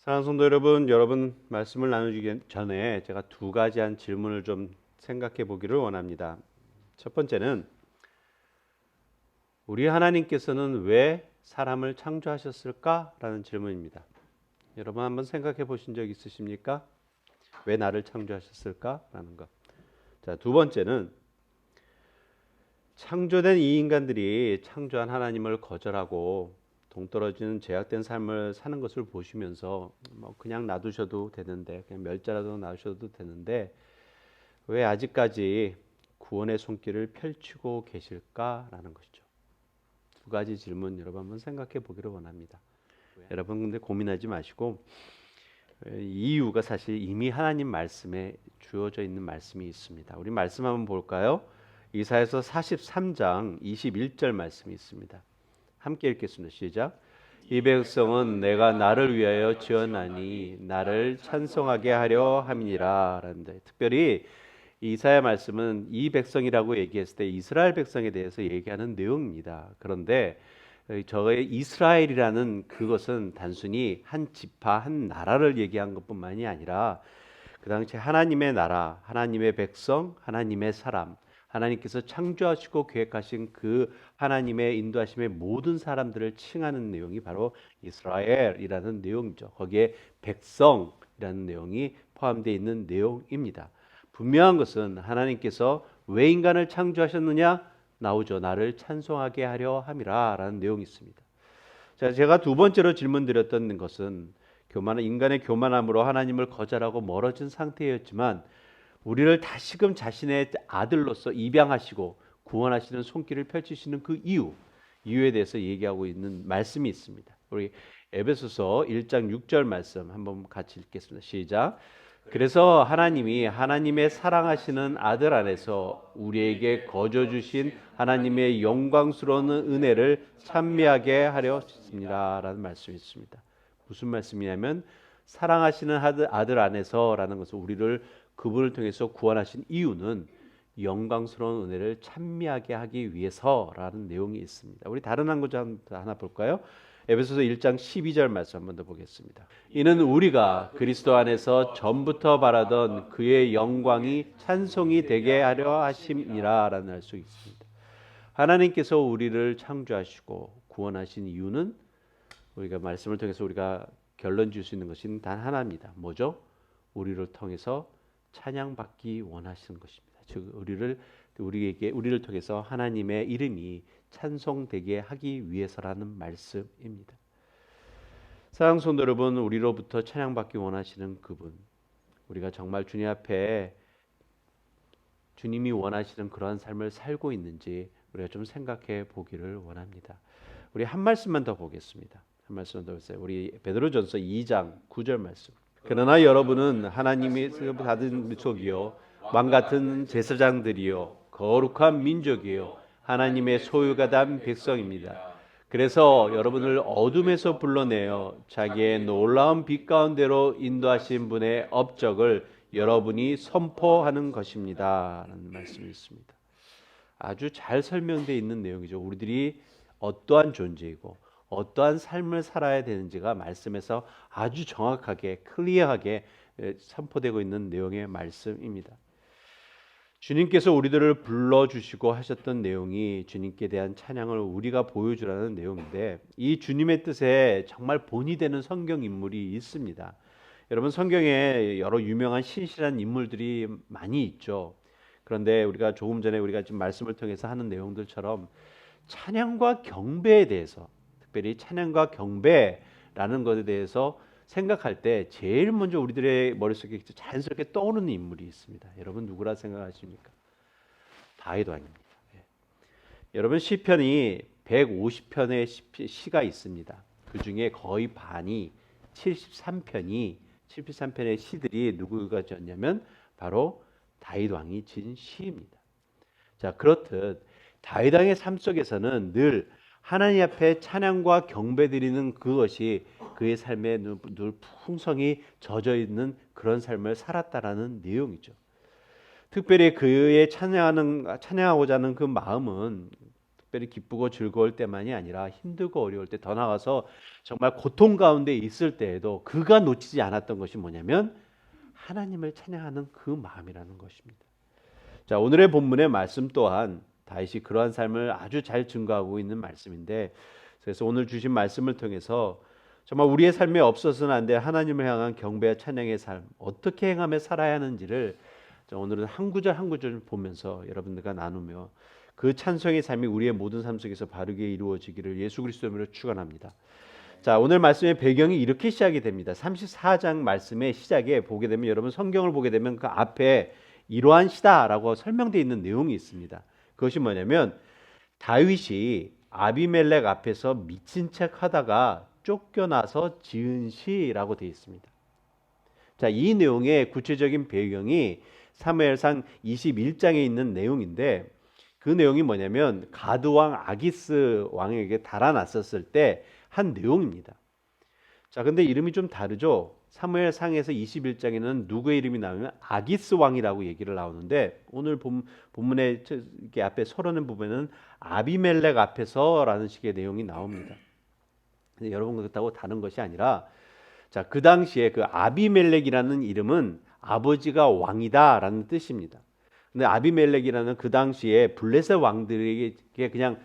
사랑하는 성도 여러분 말씀을 나누기 전에 제가 두 가지 한 질문을 좀 생각해 보기를 원합니다. 첫 번째는 우리 하나님께서는 왜 사람을 창조하셨을까라는 질문입니다. 여러분 한번 생각해 보신 적 있으십니까? 왜 나를 창조하셨을까라는 것. 자, 두 번째는 창조된 이 인간들이 창조한 하나님을 거절하고 동떨어지는 죄악된 삶을 사는 것을 보시면서 그냥 놔두셔도 되는데, 그냥 멸자라도 놔두셔도 되는데 왜 아직까지 구원의 손길을 펼치고 계실까라는 것이죠. 두 가지 질문 여러분 한번 생각해 보기를 원합니다. 여러분 근데 고민하지 마시고, 이유가 사실 이미 하나님 말씀에 주어져 있는 말씀이 있습니다. 우리 말씀 한번 볼까요? 이사야서 43장 21절 말씀이 있습니다. 함께 읽겠습니다. 시작. 이 백성은 내가 나를 위하여 지었나니 나를 찬송하게 하려 함이니라 라는데, 특별히 이사야 말씀은 이 백성이라고 얘기했을 때 이스라엘 백성에 대해서 얘기하는 내용입니다. 그런데 저의 이스라엘이라는 그것은 단순히 한 지파, 한 나라를 얘기한 것뿐만이 아니라 그 당시 하나님의 나라, 하나님의 백성, 하나님의 사람, 하나님께서 창조하시고 계획하신 그 하나님의 인도하심의 모든 사람들을 칭하는 내용이 바로 이스라엘이라는 내용이죠. 거기에 백성이라는 내용이 포함되어 있는 내용입니다. 분명한 것은 하나님께서 왜 인간을 창조하셨느냐? 나오죠. 나를 찬송하게 하려 함이라 라는 내용이 있습니다. 자, 제가 두 번째로 질문드렸던 것은 인간의 교만함으로 하나님을 거절하고 멀어진 상태였지만 우리를 다시금 자신의 아들로서 입양하시고 구원하시는 손길을 펼치시는 그 이유에 대해서 얘기하고 있는 말씀이 있습니다. 우리 에베소서 1장 6절 말씀 한번 같이 읽겠습니다. 시작. 그래서 하나님이 하나님의 사랑하시는 아들 안에서 우리에게 거저 주신 하나님의 영광스러운 은혜를 찬미하게 하려 하십니다라는 말씀이 있습니다. 무슨 말씀이냐면 사랑하시는 아들 안에서라는 것은 우리를 그분을 통해서 구원하신 이유는 영광스러운 은혜를 찬미하게 하기 위해서라는 내용이 있습니다. 우리 다른 한 구절 하나 볼까요? 에베소서 1장 12절 말씀 한번 더 보겠습니다. 이는 우리가 그리스도 안에서 전부터 바라던 그의 영광이 찬송이 되게 하려 하심이라라는 알 수 있습니다. 하나님께서 우리를 창조하시고 구원하신 이유는 우리가 말씀을 통해서 우리가 결론 줄 수 있는 것은 단 하나입니다. 뭐죠? 우리를 통해서 찬양받기 원하시는 것입니다. 즉 우리를 통해서 하나님의 이름이 찬송되게 하기 위해서라는 말씀입니다. 사랑하는 성도 여러분, 우리로부터 찬양받기 원하시는 그분, 우리가 정말 주님 앞에 주님이 원하시는 그러한 삶을 살고 있는지 우리가 좀 생각해 보기를 원합니다. 우리 한 말씀만 더 보겠습니다. 한 말씀만 더 보세요. 우리 베드로전서 2장 9절 말씀. 그러나 여러분은 하나님이 받은 족이요 왕 같은 제사장들이요 거룩한 민족이요 하나님의 소유가 된 백성입니다. 그래서 여러분을 어둠에서 불러내어 자기의 놀라운 빛 가운데로 인도하신 분의 업적을 여러분이 선포하는 것입니다 라는 말씀이 있습니다. 아주 잘 설명되어 있는 내용이죠. 우리들이 어떠한 존재이고 어떠한 삶을 살아야 되는지가 말씀에서 아주 정확하게 클리어하게 선포되고 있는 내용의 말씀입니다. 주님께서 우리들을 불러주시고 하셨던 내용이 주님께 대한 찬양을 우리가 보여주라는 내용인데, 이 주님의 뜻에 정말 본이 되는 성경 인물이 있습니다. 여러분, 성경에 여러 유명한 신실한 인물들이 많이 있죠. 그런데 우리가 조금 전에 우리가 지금 말씀을 통해서 하는 내용들처럼 찬양과 경배에 대해서, 특별히 찬양과 경배라는 것에 대해서 생각할 때 제일 먼저 우리들의 머릿속에 자연스럽게 떠오르는 인물이 있습니다. 여러분 누구라 생각하십니까? 다윗 왕입니다. 예. 여러분 시편이 150편의 시가 있습니다. 그 중에 거의 반이 73편의 시들이 누구가 지었냐면 바로 다윗 왕이 지은 시입니다. 자, 그렇듯 다윗 왕의 삶 속에서는 늘 하나님 앞에 찬양과 경배드리는 그것이 그의 삶에 늘 풍성히 젖어 있는 그런 삶을 살았다라는 내용이죠. 특별히 그의 찬양하고자 하는 그 마음은 특별히 기쁘고 즐거울 때만이 아니라 힘들고 어려울 때, 더 나아가서 정말 고통 가운데 있을 때에도 그가 놓치지 않았던 것이 뭐냐면 하나님을 찬양하는 그 마음이라는 것입니다. 자, 오늘의 본문의 말씀 또한 다윗이 그러한 삶을 아주 잘 증거하고 있는 말씀인데, 그래서 오늘 주신 말씀을 통해서 정말 우리의 삶에 없어서는 안 될 하나님을 향한 경배와 찬양의 삶, 어떻게 행하며 살아야 하는지를 오늘은 한 구절 한 구절 보면서 여러분들과 나누며 그 찬송의 삶이 우리의 모든 삶 속에서 바르게 이루어지기를 예수 그리스도의 이름으로 축원합니다. 자, 오늘 말씀의 배경이 이렇게 시작이 됩니다. 34장 말씀의 시작에 보게 되면, 여러분 성경을 보게 되면 그 앞에 이러한 시다라고 설명되어 있는 내용이 있습니다. 그것이 뭐냐면 다윗이 아비멜렉 앞에서 미친 척 하다가 쫓겨나서 지은 시라고 되어 있습니다. 자, 이 내용의 구체적인 배경이 사무엘상 21장에 있는 내용인데, 그 내용이 뭐냐면 가드 왕 아기스 왕에게 달아났었을 때 한 내용입니다. 자, 근데 이름이 좀 다르죠. 사무엘상에서 21장에는 누구의 이름이 나오면 아기스 왕이라고 얘기를 나오는데, 오늘 본문의 이렇게 앞에 서론을 보면은 아비멜렉 앞에서라는 식의 내용이 나옵니다. 근데 여러분, 그렇다고 다른 것이 아니라, 자, 그 당시에 그 아비멜렉이라는 이름은 아버지가 왕이다라는 뜻입니다. 근데 아비멜렉이라는 그 당시에 블레셋 왕들에게 그냥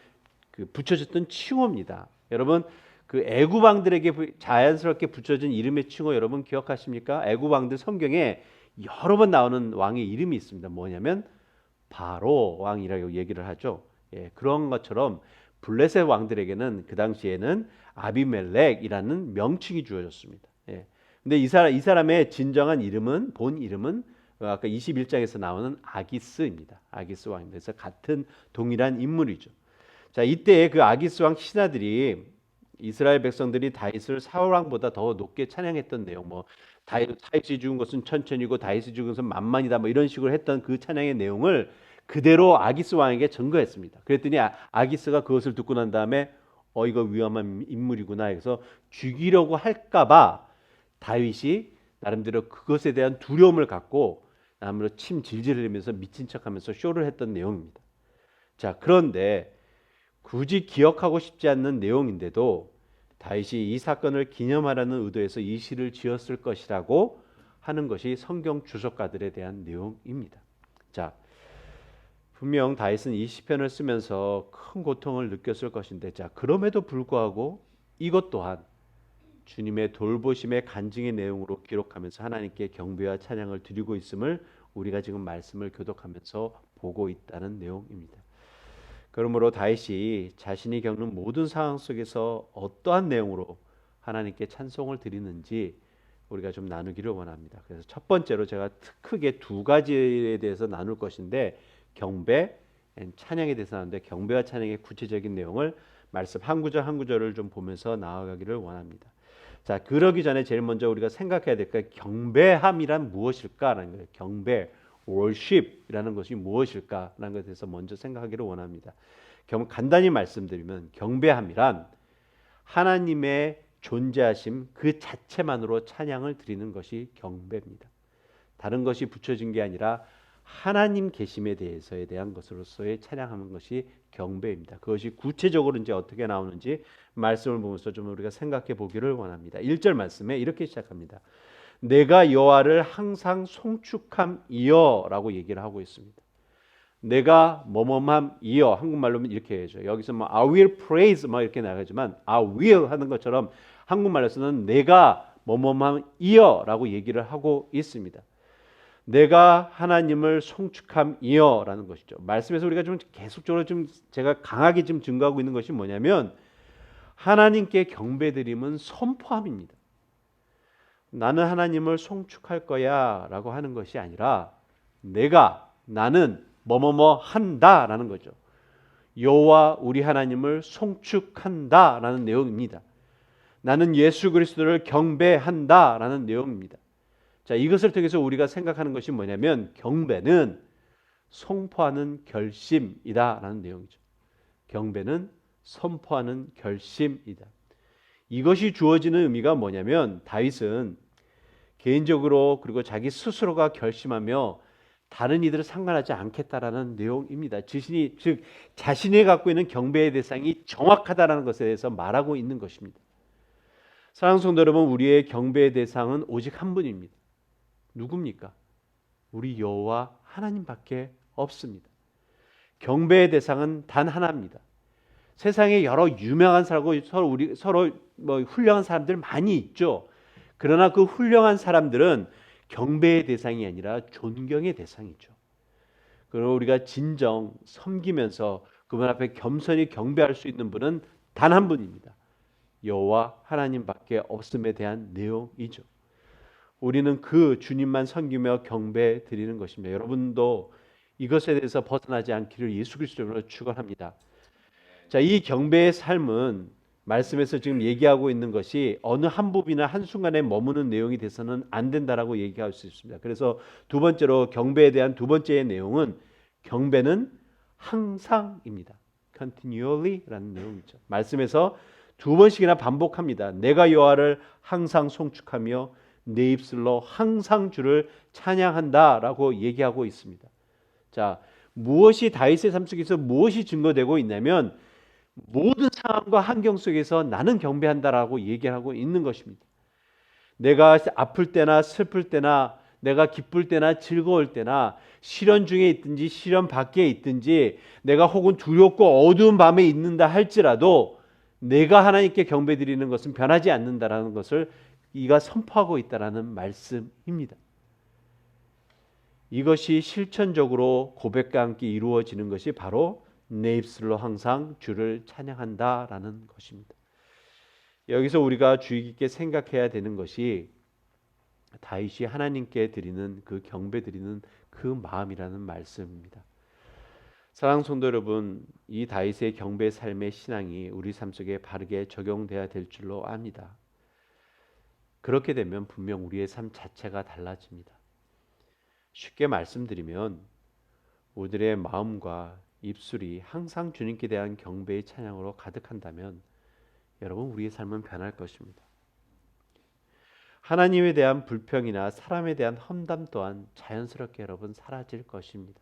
그 붙여졌던 칭호입니다. 여러분, 그 애굽 왕들에게 자연스럽게 붙여진 이름의 칭호 여러분 기억하십니까? 애굽 왕들 성경에 여러 번 나오는 왕의 이름이 있습니다. 뭐냐면 바로 왕이라고 얘기를 하죠. 예, 그런 것처럼 블레셋 왕들에게는 그 당시에는 아비멜렉이라는 명칭이 주어졌습니다. 예. 근데 이 사람의 진정한 이름은, 본 이름은 아까 21장에서 나오는 아기스입니다. 아기스 왕입니다. 그래서 같은 동일한 인물이죠. 자, 이때 그 아기스 왕 신하들이 이스라엘 백성들이 다윗을 사울 왕보다 더 높게 찬양했던 내용, 뭐 다윗이 죽은 것은 천천히고 다윗이 죽은 것은 만만이다, 뭐 이런 식으로 했던 그 찬양의 내용을 그대로 아기스 왕에게 전거했습니다. 그랬더니 아기스가 그것을 듣고 난 다음에 이거 위험한 인물이구나 해서 죽이려고 할까봐 다윗이 나름대로 그것에 대한 두려움을 갖고 나름대로 침 질질 흘리면서 미친 척하면서 쇼를 했던 내용입니다. 자, 그런데 굳이 기억하고 싶지 않는 내용인데도 다윗이 이 사건을 기념하라는 의도에서 이 시를 지었을 것이라고 하는 것이 성경 주석가들에 대한 내용입니다. 자, 분명 다윗은 이 시편을 쓰면서 큰 고통을 느꼈을 것인데, 자, 그럼에도 불구하고 이것 또한 주님의 돌보심의 간증의 내용으로 기록하면서 하나님께 경배와 찬양을 드리고 있음을 우리가 지금 말씀을 교독하면서 보고 있다는 내용입니다. 그러므로 다윗이 자신이 겪는 모든 상황 속에서 어떠한 내용으로 하나님께 찬송을 드리는지 우리가 좀 나누기를 원합니다. 그래서 첫 번째로 제가 크게 두 가지에 대해서 나눌 것인데, 경배, 찬양에 대해서 나누는데, 경배와 찬양의 구체적인 내용을 말씀 한 구절 한 구절을 좀 보면서 나아가기를 원합니다. 자, 그러기 전에 제일 먼저 우리가 생각해야 될 게 경배함이란 무엇일까라는 거예요. 경배, worship이라는 것이 무엇일까라는 것에 대해서 먼저 생각하기를 원합니다. 간단히 말씀드리면 경배함이란 하나님의 존재하심 그 자체만으로 찬양을 드리는 것이 경배입니다. 다른 것이 붙여진 게 아니라 하나님 계심에 대해서에 대한 것으로서의 찬양하는 것이 경배입니다. 그것이 구체적으로 이제 어떻게 나오는지 말씀을 보면서 좀 우리가 생각해 보기를 원합니다. 1절 말씀에 이렇게 시작합니다. 내가 여호와를 항상 송축함이여라고 얘기를 하고 있습니다. 내가 뭐뭐함이여, 한국말로는 이렇게 해야죠. 여기서 뭐 I will praise 뭐 이렇게 나가지만 I will 하는 것처럼 한국말로서는 내가 뭐뭐함이여라고 얘기를 하고 있습니다. 내가 하나님을 송축함이여라는 것이죠. 말씀에서 우리가 좀 계속적으로 좀 제가 강하게 좀 증거하고 있는 것이 뭐냐면 하나님께 경배드림은 선포함입니다. 나는 하나님을 송축할 거야 라고 하는 것이 아니라 나는 뭐뭐뭐 한다라는 거죠. 여호와 우리 하나님을 송축한다라는 내용입니다. 나는 예수 그리스도를 경배한다라는 내용입니다. 자, 이것을 통해서 우리가 생각하는 것이 뭐냐면 경배는 선포하는 결심이다라는 내용이죠. 경배는 선포하는 결심이다. 이것이 주어지는 의미가 뭐냐면 다윗은 개인적으로 그리고 자기 스스로가 결심하며 다른 이들을 상관하지 않겠다라는 내용입니다. 즉 자신이 갖고 있는 경배의 대상이 정확하다라는 것에 대해서 말하고 있는 것입니다. 사랑하는 성도 여러분, 우리의 경배의 대상은 오직 한 분입니다. 누굽니까? 우리 여호와 하나님밖에 없습니다. 경배의 대상은 단 하나입니다. 세상에 여러 유명한 사람하고 서로 훌륭한 사람들 많이 있죠. 그러나 그 훌륭한 사람들은 경배의 대상이 아니라 존경의 대상이죠. 그리고 우리가 진정 섬기면서 그분 앞에 겸손히 경배할 수 있는 분은 단 한 분입니다. 여호와 하나님밖에 없음에 대한 내용이죠. 우리는 그 주님만 섬기며 경배 드리는 것입니다. 여러분도 이것에 대해서 벗어나지 않기를 예수 그리스도로 축원합니다. 자, 이 경배의 삶은 말씀에서 지금 얘기하고 있는 것이 어느 한 부분이나 한순간에 머무는 내용이 돼서는 안 된다라고 얘기할 수 있습니다. 그래서 두 번째로 경배에 대한 두 번째의 내용은 경배는 항상입니다. continually라는 내용이죠. 말씀에서 두 번씩이나 반복합니다. 내가 여호와를 항상 송축하며 내 입술로 항상 주를 찬양한다라고 얘기하고 있습니다. 자, 무엇이 다윗의 삶 속에서 무엇이 증거되고 있냐면 모든 상황과 환경 속에서 나는 경배한다라고 얘기하고 있는 것입니다. 내가 아플 때나 슬플 때나 내가 기쁠 때나 즐거울 때나 시련 중에 있든지 시련 밖에 있든지 내가 혹은 두렵고 어두운 밤에 있는다 할지라도 내가 하나님께 경배드리는 것은 변하지 않는다라는 것을 이가 선포하고 있다라는 말씀입니다. 이것이 실천적으로 고백과 함께 이루어지는 것이 바로 내 입술로 항상 주를 찬양한다라는 것입니다. 여기서 우리가 주의 깊게 생각해야 되는 것이 다윗이 하나님께 드리는 그 경배 드리는 그 마음이라는 말씀입니다. 사랑하는 성도 여러분, 이 다윗의 경배 삶의 신앙이 우리 삶 속에 바르게 적용돼야 될 줄로 압니다. 그렇게 되면 분명 우리의 삶 자체가 달라집니다. 쉽게 말씀드리면 우리들의 마음과 입술이 항상 주님께 대한 경배의 찬양으로 가득한다면 여러분 우리의 삶은 변할 것입니다. 하나님에 대한 불평이나 사람에 대한 험담 또한 자연스럽게 여러분 사라질 것입니다.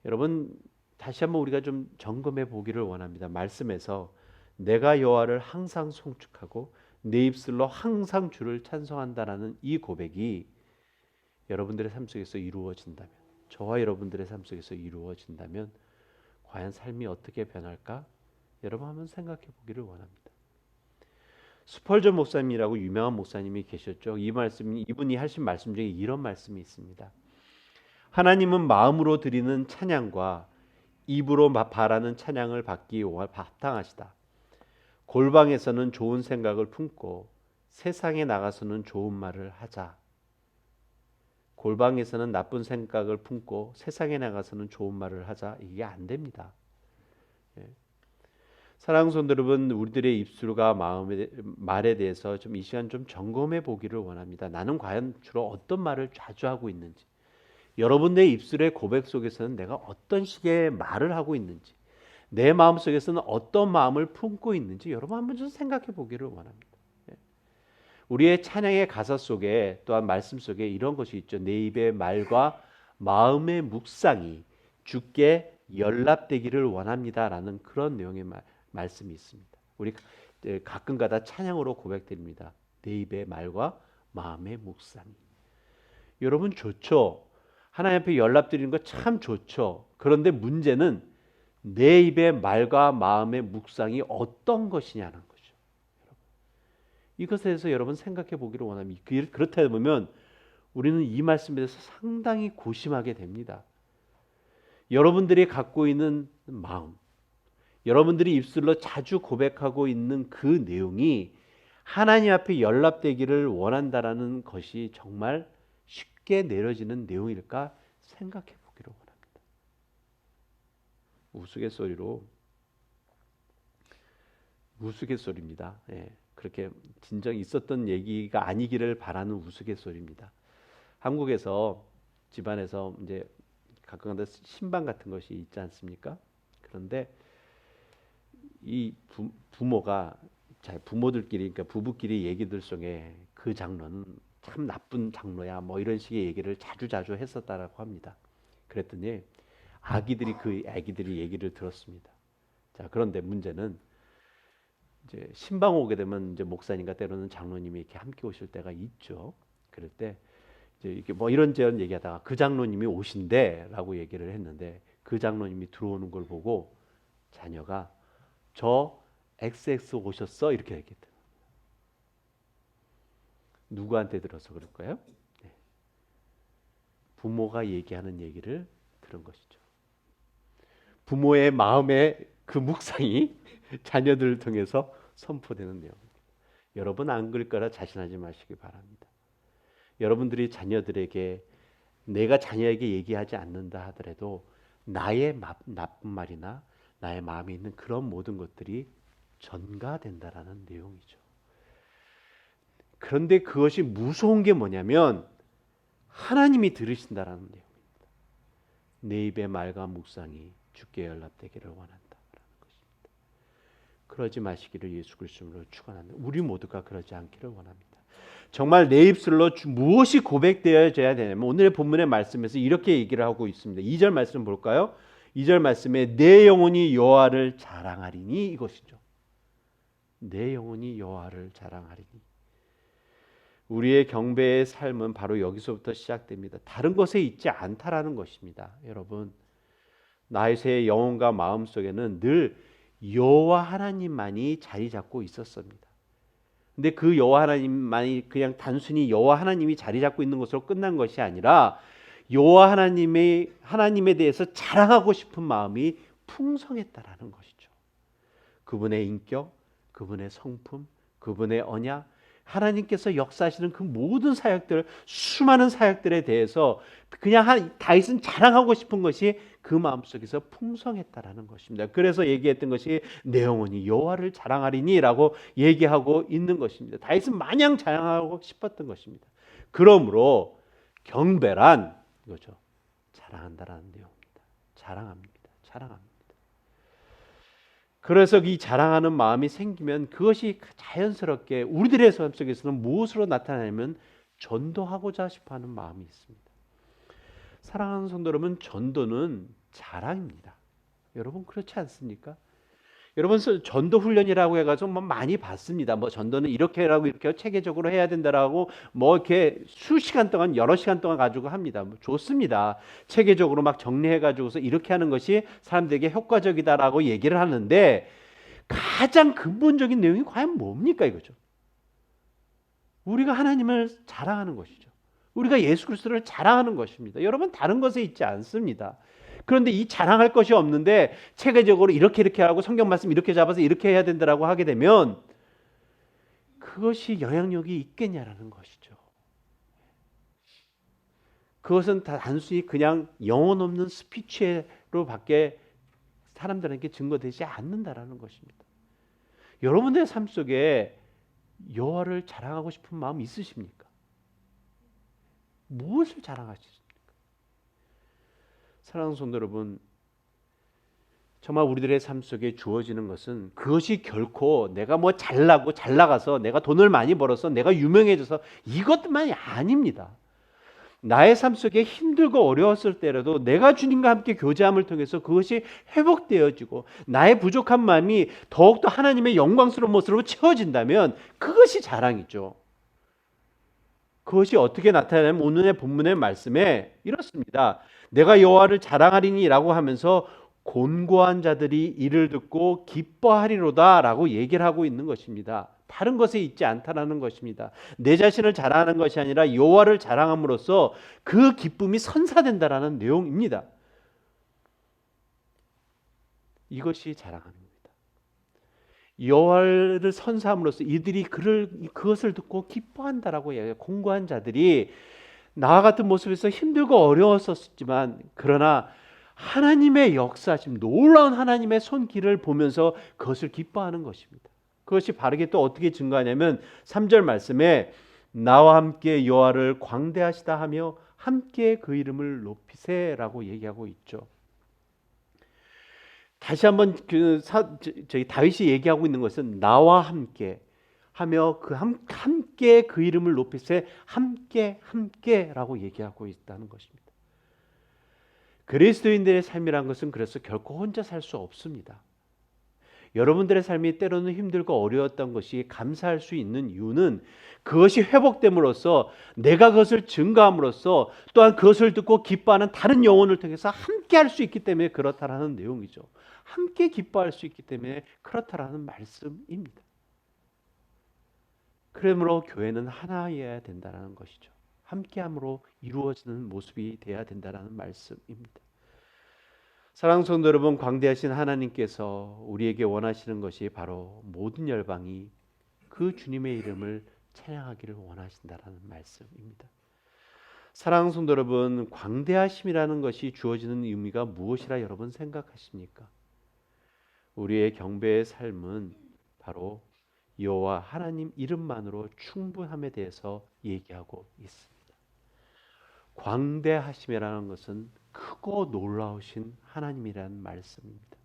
여러분 다시 한번 우리가 좀 점검해 보기를 원합니다. 말씀에서 내가 여호와를 항상 송축하고 내 입술로 항상 주를 찬송한다라는 이 고백이 여러분들의 삶 속에서 이루어진다면, 저와 여러분들의 삶 속에서 이루어진다면 과연 삶이 어떻게 변할까? 여러분 한번 생각해 보기를 원합니다. 스펄전 목사님이라고 유명한 목사님이 계셨죠. 이분이 하신 말씀 중에 이런 말씀이 있습니다. 하나님은 마음으로 드리는 찬양과 입으로 바라는 찬양을 받기 합당하시다. 골방에서는 좋은 생각을 품고 세상에 나가서는 좋은 말을 하자. 골방에서는 나쁜 생각을 품고 세상에 나가서는 좋은 말을 하자. 이게 안 됩니다. 사랑하는 성도 여러분, 우리들의 입술과 마음의 말에 대해서 좀 이 시간 좀 점검해 보기를 원합니다. 나는 과연 주로 어떤 말을 자주 하고 있는지, 여러분의 입술의 고백 속에서는 내가 어떤 식의 말을 하고 있는지, 내 마음 속에서는 어떤 마음을 품고 있는지 여러분 한번 좀 생각해 보기를 원합니다. 우리의 찬양의 가사 속에 또한 말씀 속에 이런 것이 있죠. 내 입의 말과 마음의 묵상이 주께 연락되기를 원합니다라는 그런 내용의 말씀이 있습니다. 우리 가끔가다 찬양으로 고백드립니다. 내 입의 말과 마음의 묵상이. 여러분 좋죠. 하나님 앞에 연락드리는 거 참 좋죠. 그런데 문제는 내 입의 말과 마음의 묵상이 어떤 것이냐는 거죠. 이것에 대해서 여러분 생각해 보기를 원합니다. 그렇다 보면 우리는 이 말씀에 대해서 상당히 고심하게 됩니다. 여러분들이 갖고 있는 마음, 여러분들이 입술로 자주 고백하고 있는 그 내용이 하나님 앞에 연락되기를 원한다라는 것이 정말 쉽게 내려지는 내용일까 생각해 보기를 원합니다. 우스갯소리입니다. 그렇게 진정 있었던 얘기가 아니기를 바라는 우스갯소리입니다. 한국에서 집안에서 이제 가끔가다 신방 같은 것이 있지 않습니까? 그런데 이 부모가 부모들끼리, 그러니까 부부끼리 얘기들 속에 그 장로는 참 나쁜 장로야 뭐 이런 식의 얘기를 자주자주 했었다라고 합니다. 그랬더니 아기들이 얘기를 들었습니다. 자, 그런데 문제는 이제 신방 오게 되면 이제 목사님과 때로는 장로님이 이렇게 함께 오실 때가 있죠. 그럴 때 이제 이게 뭐 이런저런 얘기하다가 그 장로님이 오신대라고 얘기를 했는데 그 장로님이 들어오는 걸 보고 자녀가 저 XX 오셨어 이렇게 얘기했대요. 누구한테 들어서 그럴까요? 네. 부모가 얘기하는 얘기를 들은 것이죠. 부모의 마음의 그 묵상이 자녀들을 통해서 선포되는 내용입니다. 여러분 안 그럴 거라 자신하지 마시기 바랍니다. 여러분들이 자녀들에게 내가 자녀에게 얘기하지 않는다 하더라도 나의 나쁜 말이나 나의 마음에 있는 그런 모든 것들이 전가된다라는 내용이죠. 그런데 그것이 무서운 게 뭐냐면 하나님이 들으신다라는 내용입니다. 내 입의 말과 묵상이 주께 연락되기를 원한다라는 것입니다. 그러지 마시기를 예수 그리스도로 축원합니다. 우리 모두가 그러지 않기를 원합니다. 정말 내 입술로 무엇이 고백되어져야 되냐면 오늘의 본문의 말씀에서 이렇게 얘기를 하고 있습니다. 2절 말씀 볼까요? 2절 말씀에 내 영혼이 여호와를 자랑하리니 이것이죠. 내 영혼이 여호와를 자랑하리니. 우리의 경배의 삶은 바로 여기서부터 시작됩니다. 다른 것에 있지 않다라는 것입니다. 여러분, 나의 새 영혼과 마음 속에는 늘 여호와 하나님만이 자리 잡고 있었습니다. 근데 그 여호와 하나님만이 그냥 단순히 여호와 하나님이 자리 잡고 있는 것으로 끝난 것이 아니라 여호와 하나님에 대해서 자랑하고 싶은 마음이 풍성했다라는 것이죠. 그분의 인격, 그분의 성품, 그분의 언약, 하나님께서 역사하시는 그 모든 사역들, 수많은 사역들에 대해서 그냥 다윗은 자랑하고 싶은 것이 그 마음속에서 풍성했다라는 것입니다. 그래서 얘기했던 것이 내 영혼이 여호와를 자랑하리니라고 얘기하고 있는 것입니다. 다윗은 마냥 자랑하고 싶었던 것입니다. 그러므로 경배란 이거죠. 자랑한다라는 내용입니다. 자랑합니다. 그래서 이 자랑하는 마음이 생기면 그것이 자연스럽게 우리들의 삶 속에서는 무엇으로 나타나냐면 전도하고자 싶어하는 마음이 있습니다. 사랑하는 성도 여러분, 전도는 자랑입니다. 여러분 그렇지 않습니까? 여러분 전도 훈련이라고 해가지고 뭐 많이 봤습니다. 뭐 전도는 이렇게 하고 이렇게 체계적으로 해야 된다라고 뭐 이렇게 수시간 동안 여러 시간 동안 가지고 합니다. 뭐 좋습니다. 체계적으로 막 정리해가지고서 이렇게 하는 것이 사람들에게 효과적이다라고 얘기를 하는데 가장 근본적인 내용이 과연 뭡니까 이거죠? 우리가 하나님을 자랑하는 것이죠. 우리가 예수 그리스도를 자랑하는 것입니다. 여러분 다른 것에 있지 않습니다. 그런데 이 자랑할 것이 없는데 체계적으로 이렇게 하고 성경 말씀 이렇게 잡아서 이렇게 해야 된다라고 하게 되면 그것이 영향력이 있겠냐라는 것이죠. 그것은 다 단순히 그냥 영혼 없는 스피치로밖에 사람들에게 증거되지 않는다라는 것입니다. 여러분의 삶 속에 여호와를 자랑하고 싶은 마음 있으십니까? 무엇을 자랑하십니까? 사랑하는 성도 여러분, 정말 우리들의 삶 속에 주어지는 것은 그것이 결코 내가 뭐 잘나고 잘 나가서 내가 돈을 많이 벌어서 내가 유명해져서 이것만이 아닙니다. 나의 삶 속에 힘들고 어려웠을 때라도 내가 주님과 함께 교제함을 통해서 그것이 회복되어지고 나의 부족한 마음이 더욱더 하나님의 영광스러운 모습으로 채워진다면 그것이 자랑이죠. 그것이 어떻게 나타나냐면 오늘의 본문의 말씀에 이렇습니다. 내가 여호와를 자랑하리니라고 하면서 곤고한 자들이 이를 듣고 기뻐하리로다 라고 얘기를 하고 있는 것입니다. 다른 것에 있지 않다라는 것입니다. 내 자신을 자랑하는 것이 아니라 여호와를 자랑함으로써 그 기쁨이 선사된다라는 내용입니다. 이것이 자랑하는 겁니다. 여호와를 선사함으로써 이들이 그것을 듣고 기뻐한다라고 얘기해요. 공고한 자들이 나와 같은 모습에서 힘들고 어려웠었지만 그러나 하나님의 역사심, 놀라운 하나님의 손길을 보면서 그것을 기뻐하는 것입니다. 그것이 바르게 또 어떻게 증거하냐면 3절 말씀에 나와 함께 여호와를 광대하시다 하며 함께 그 이름을 높이세라고 얘기하고 있죠. 다시 한번 저희 다윗이 얘기하고 있는 것은 나와 함께 하며 그 함께 그 이름을 높이세 함께라고 얘기하고 있다는 것입니다. 그리스도인들의 삶이란 것은 그래서 결코 혼자 살 수 없습니다. 여러분들의 삶이 때로는 힘들고 어려웠던 것이 감사할 수 있는 이유는 그것이 회복됨으로써 내가 그것을 증거함으로써 또한 그것을 듣고 기뻐하는 다른 영혼을 통해서 함께 할 수 있기 때문에 그렇다라는 내용이죠. 함께 기뻐할 수 있기 때문에 그렇다라는 말씀입니다. 그러므로 교회는 하나여야 된다는 것이죠. 함께함으로 이루어지는 모습이 되어야 된다는 말씀입니다. 사랑하는 성도 여러분, 광대하신 하나님께서 우리에게 원하시는 것이 바로 모든 열방이 그 주님의 이름을 찬양하기를 원하신다는 말씀입니다. 사랑하는 성도 여러분, 광대하심이라는 것이 주어지는 의미가 무엇이라 여러분 생각하십니까? 우리의 경배의 삶은 바로 여호와 하나님 이름만으로 충분함에 대해서 얘기하고 있습니다. 광대하심이라는 것은 크고 놀라우신 하나님이라는 말씀입니다.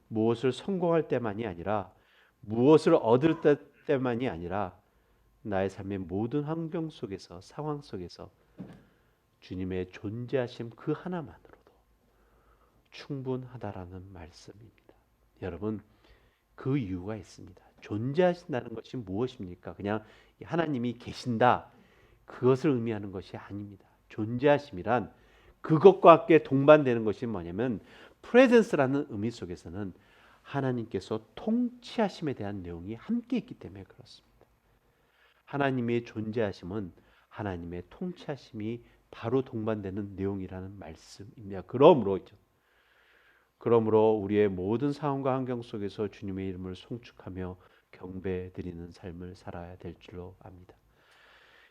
무엇을 성공할 때만이 아니라 무엇을 얻을 때만이 아니라 나의 삶의 모든 환경 속에서 상황 속에서 주님의 존재하심 그 하나만으로도 충분하다라는 말씀입니다. 여러분, 그 이유가 있습니다. 존재하신다는 것이 무엇입니까? 그냥 하나님이 계신다 그것을 의미하는 것이 아닙니다. 존재하심이란 그것과 함께 동반되는 것이 뭐냐면 프레젠스라는 의미 속에서는 하나님께서 통치하심에 대한 내용이 함께 있기 때문에 그렇습니다. 하나님의 존재하심은 하나님의 통치하심이 바로 동반되는 내용이라는 말씀입니다. 그러므로 우리의 모든 상황과 환경 속에서 주님의 이름을 송축하며 경배드리는 삶을 살아야 될 줄로 압니다.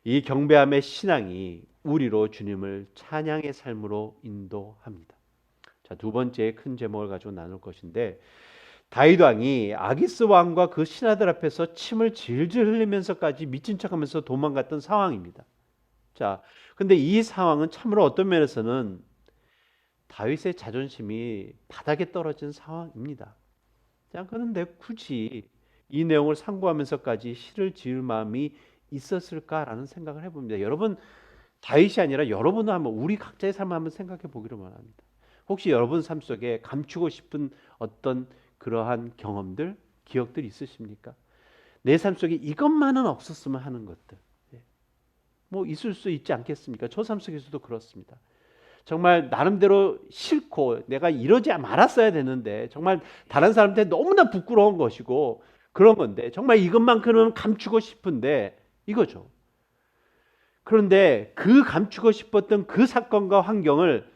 이 경배함의 신앙이 우리로 주님을 찬양의 삶으로 인도합니다. 자, 두 번째 큰 제목을 가지고 나눌 것인데, 다윗 왕이 아기스 왕과 그 신하들 앞에서 침을 질질 흘리면서까지 미친 척하면서 도망갔던 상황입니다. 자, 근데 이 상황은 참으로 어떤 면에서는 다윗의 자존심이 바닥에 떨어진 상황입니다. 자, 그런데 굳이 이 내용을 상고하면서까지 시를 지을 마음이 있었을까라는 생각을 해봅니다. 여러분, 다윗이 아니라 여러분은 한번 우리 각자의 삶을 한번 생각해 보기를 원합니다. 혹시 여러분 삶 속에 감추고 싶은 어떤 그러한 경험들, 기억들 있으십니까? 내 삶 속에 이것만은 없었으면 하는 것들, 뭐 있을 수 있지 않겠습니까? 저 삶 속에서도 그렇습니다. 정말 나름대로 싫고 내가 이러지 말았어야 되는데 정말 다른 사람한테 너무나 부끄러운 것이고 그런 건데 정말 이것만큼은 감추고 싶은데 이거죠. 그런데 그 감추고 싶었던 그 사건과 환경을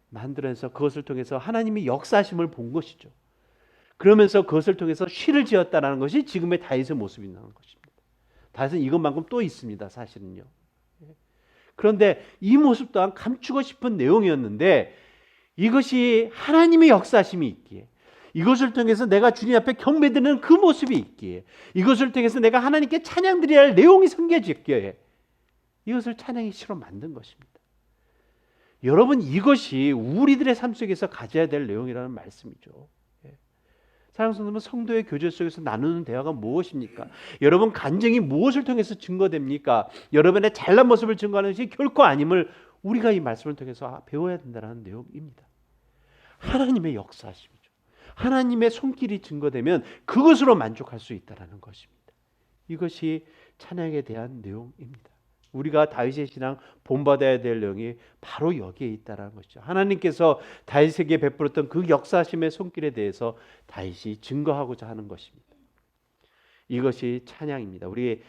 만들어서 그것을 통해서 하나님이 역사하심을 본 것이죠. 그러면서 그것을 통해서 시를 지었다는 것이 지금의 다윗의 모습이 나는 것입니다. 다윗은 이것만큼 또 있습니다. 사실은요. 그런데 이 모습 또한 감추고 싶은 내용이었는데 이것이 하나님의 역사심이 있기에, 이것을 통해서 내가 주님 앞에 경배드리는 그 모습이 있기에, 이것을 통해서 내가 하나님께 찬양드려야 할 내용이 섬겨졌기에 이것을 찬양의 시로 만든 것입니다. 여러분, 이것이 우리들의 삶 속에서 가져야 될 내용이라는 말씀이죠. 사랑하는 성도는 성도의 교제 속에서 나누는 대화가 무엇입니까? 여러분 간증이 무엇을 통해서 증거됩니까? 여러분의 잘난 모습을 증거하는 것이 결코 아님을 우리가 이 말씀을 통해서 배워야 된다는 내용입니다. 하나님의 역사하심이죠. 하나님의 손길이 증거되면 그것으로 만족할 수 있다는 것입니다. 이것이 찬양에 대한 내용입니다. 우리가 다윗의 신앙 본받아야 될 내용이 바로 여기에 있다는 것이죠. 하나님께서 다윗에게 베풀었던 그 역사하심의 손길에 대해서 다윗이 증거하고자 하는 것입니다. 이것이 찬양입니다. 우리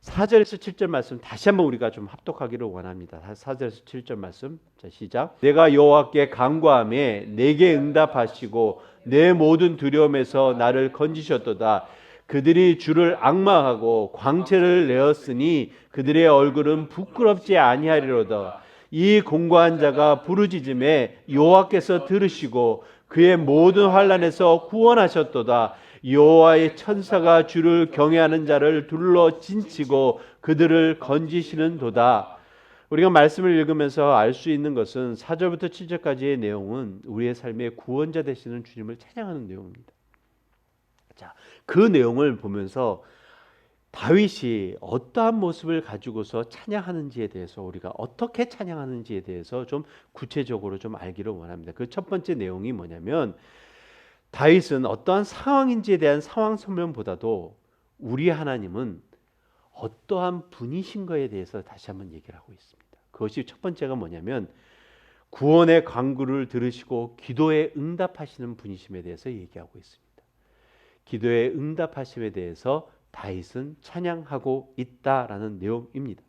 4절에서 7절 말씀 다시 한번 우리가 좀 합독하기를 원합니다. 4절에서 7절 말씀. 자, 시작. 내가 여호와께 간구하매 내게 응답하시고 내 모든 두려움에서 나를 건지셨도다. 그들이 주를 앙망하고 광채를 내었으니 그들의 얼굴은 부끄럽지 아니하리로다. 이 공고한 자가 부르짖음에 여호와께서 들으시고 그의 모든 환난에서 구원하셨도다. 여호와의 천사가 주를 경외하는 자를 둘러 진치고 그들을 건지시는도다. 우리가 말씀을 읽으면서 알 수 있는 것은 4절부터 7절까지의 내용은 우리의 삶의 구원자 되시는 주님을 찬양하는 내용입니다. 자, 그 내용을 보면서 다윗이 어떠한 모습을 가지고서 찬양하는지에 대해서 우리가 어떻게 찬양하는지에 대해서 좀 구체적으로 좀 알기를 원합니다. 그 첫 번째 내용이 뭐냐면 다윗은 어떠한 상황인지에 대한 상황 설명보다도 우리 하나님은 어떠한 분이신 거에 대해서 다시 한번 얘기를 하고 있습니다. 그것이 첫 번째가 뭐냐면 구원의 간구를 들으시고 기도에 응답하시는 분이심에 대해서 얘기하고 있습니다. 기도에 응답하심에 대해서 다윗은 찬양하고 있다라는 내용입니다.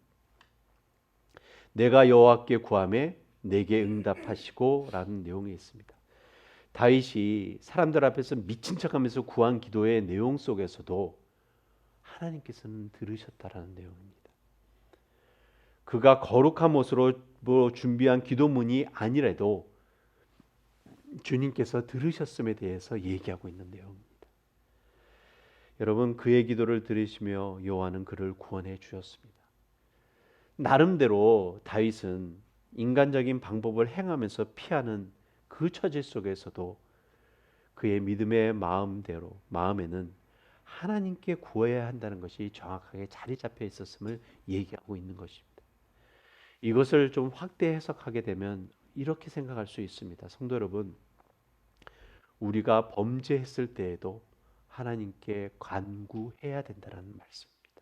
내가 여호와께 구하매 내게 응답하시고 라는 내용이 있습니다. 다윗이 사람들 앞에서 미친 척하면서 구한 기도의 내용 속에서도 하나님께서는 들으셨다라는 내용입니다. 그가 거룩한 모습으로 준비한 기도문이 아니라도 주님께서 들으셨음에 대해서 얘기하고 있는 내용입니다. 여러분, 그의 기도를 들으시며 여호와는 그를 구원해 주셨습니다. 나름대로 다윗은 인간적인 방법을 행하면서 피하는 그 처지 속에서도 그의 믿음의 마음에는 하나님께 구해야 한다는 것이 정확하게 자리 잡혀 있었음을 얘기하고 있는 것입니다. 이것을 좀 확대 해석하게 되면 이렇게 생각할 수 있습니다. 성도 여러분, 우리가 범죄했을 때에도 하나님께 간구해야 된다는 말씀입니다.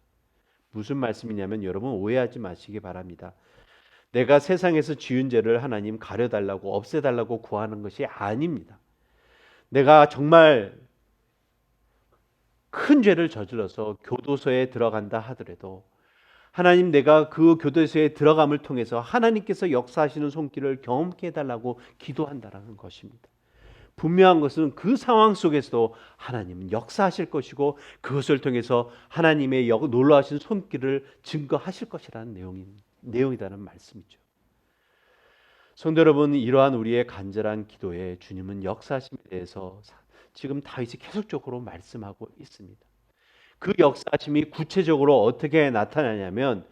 무슨 말씀이냐면 여러분 오해하지 마시기 바랍니다. 내가 세상에서 지은 죄를 하나님 가려달라고 없애달라고 구하는 것이 아닙니다. 내가 정말 큰 죄를 저질러서 교도소에 들어간다 하더라도 하나님 내가 그 교도소에 들어감을 통해서 하나님께서 역사하시는 손길을 경험케 해달라고 기도한다라는 것입니다. 분명한 것은 그 상황 속에서도 하나님은 역사하실 것이고 그것을 통해서 하나님의 놀라우신 손길을 증거하실 것이라는 내용이라는 말씀이죠. 성도 여러분, 이러한 우리의 간절한 기도에 주님은 역사하심에 대해서 지금 다윗이 계속적으로 말씀하고 있습니다. 그 역사하심이 구체적으로 어떻게 나타나냐면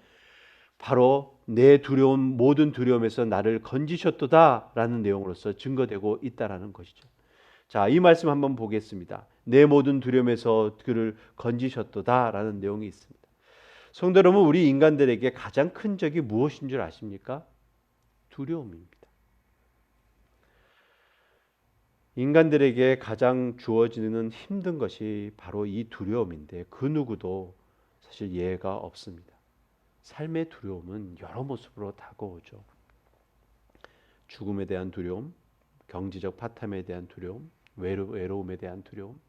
바로 내 모든 두려움에서 나를 건지셨도다라는 내용으로서 증거되고 있다라는 것이죠. 자, 이 말씀 한번 보겠습니다. 내 모든 두려움에서 그를 건지셨도다라는 내용이 있습니다. 성도 여러분, 우리 인간들에게 가장 큰 적이 무엇인 줄 아십니까? 두려움입니다. 인간들에게 가장 주어지는 힘든 것이 바로 이 두려움인데 그 누구도 사실 예외가 없습니다. 삶의 두려움은 여러 모습으로 다가오죠. 죽음에 대한 두려움, 경제적 파탄에 대한 두려움, 외로움에 대한 두려움.